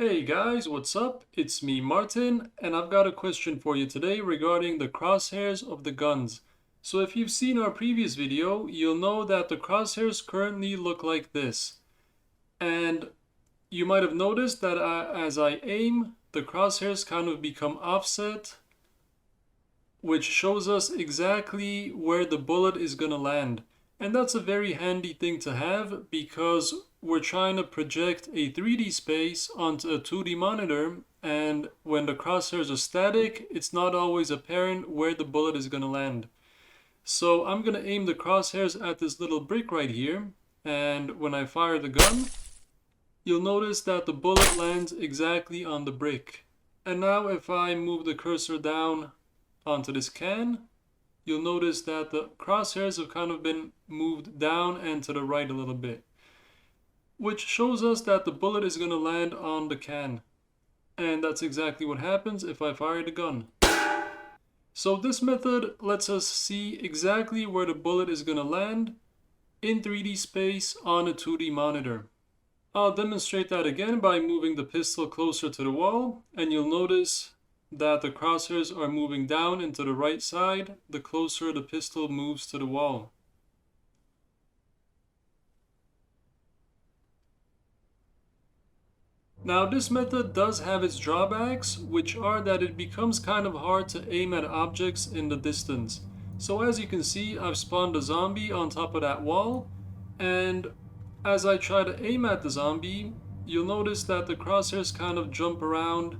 Hey guys, what's up? It's me, Martin, and I've got a question for you today regarding the crosshairs of the guns. So if you've seen our previous video, you'll know that the crosshairs currently look like this. And you might have noticed that as I aim, the crosshairs kind of become offset, which shows us exactly where the bullet is going to land. And that's a very handy thing to have because we're trying to project a 3D space onto a 2D monitor, and when the crosshairs are static, it's not always apparent where the bullet is going to land. So I'm going to aim the crosshairs at this little brick right here, and when I fire the gun, you'll notice that the bullet lands exactly on the brick. And now if I move the cursor down onto this can, you'll notice that the crosshairs have kind of been moved down and to the right a little bit, which shows us that the bullet is going to land on the can. And that's exactly what happens if I fire the gun. So this method lets us see exactly where the bullet is going to land in 3D space on a 2D monitor. I'll demonstrate that again by moving the pistol closer to the wall, and you'll notice that the crosshairs are moving down and to the right side the closer the pistol moves to the wall. Now this method does have its drawbacks, which are that it becomes kind of hard to aim at objects in the distance. So as you can see, I've spawned a zombie on top of that wall, and as I try to aim at the zombie, you'll notice that the crosshairs kind of jump around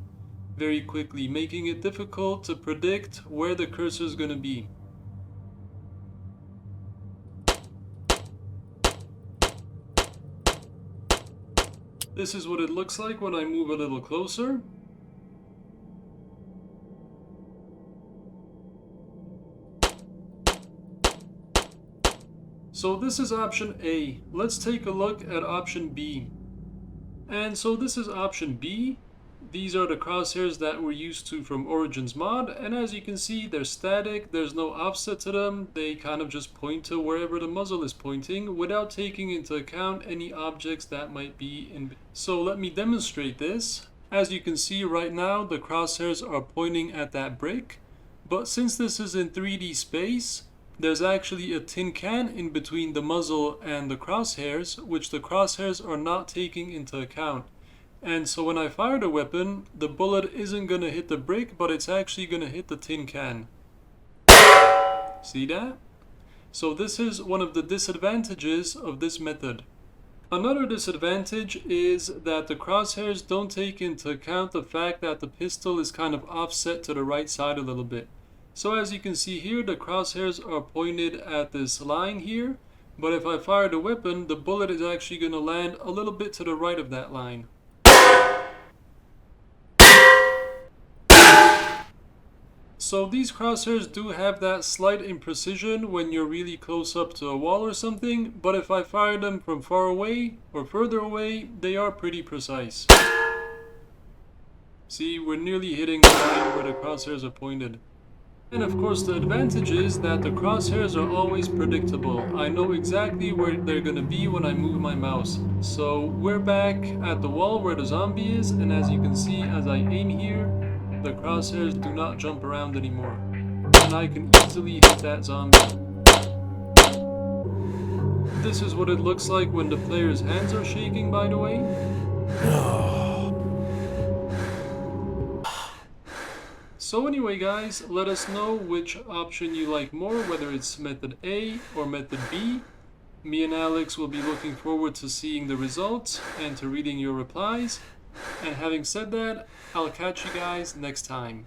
very quickly, making it difficult to predict where the cursor is going to be. This is what it looks like when I move a little closer. So this is option A. Let's take a look at option B. And so this is option B. These are the crosshairs that we're used to from Origins mod, and as you can see, they're static, there's no offset to them, they kind of just point to wherever the muzzle is pointing without taking into account any objects that might be in. So let me demonstrate this. As you can see right now, the crosshairs are pointing at that brick, but since this is in 3D space, there's actually a tin can in between the muzzle and the crosshairs, which the crosshairs are not taking into account. And so when I fire the weapon, the bullet isn't going to hit the brick, but it's actually going to hit the tin can. See that? So this is one of the disadvantages of this method. Another disadvantage is that the crosshairs don't take into account the fact that the pistol is kind of offset to the right side a little bit. So as you can see here, the crosshairs are pointed at this line here, but if I fire the weapon, the bullet is actually going to land a little bit to the right of that line. So these crosshairs do have that slight imprecision when you're really close up to a wall or something, but if I fire them from far away or further away, they are pretty precise. See, we're nearly hitting the line where the crosshairs are pointed. And of course the advantage is that the crosshairs are always predictable. I know exactly where they're gonna be when I move my mouse. So we're back at the wall where the zombie is, and as you can see, as I aim here, the crosshairs do not jump around anymore. And I can easily hit that zombie. This is what it looks like when the player's hands are shaking, by the way. So anyway guys, let us know which option you like more, whether it's method A or method B. Me and Alex will be looking forward to seeing the results and to reading your replies. And having said that, I'll catch you guys next time.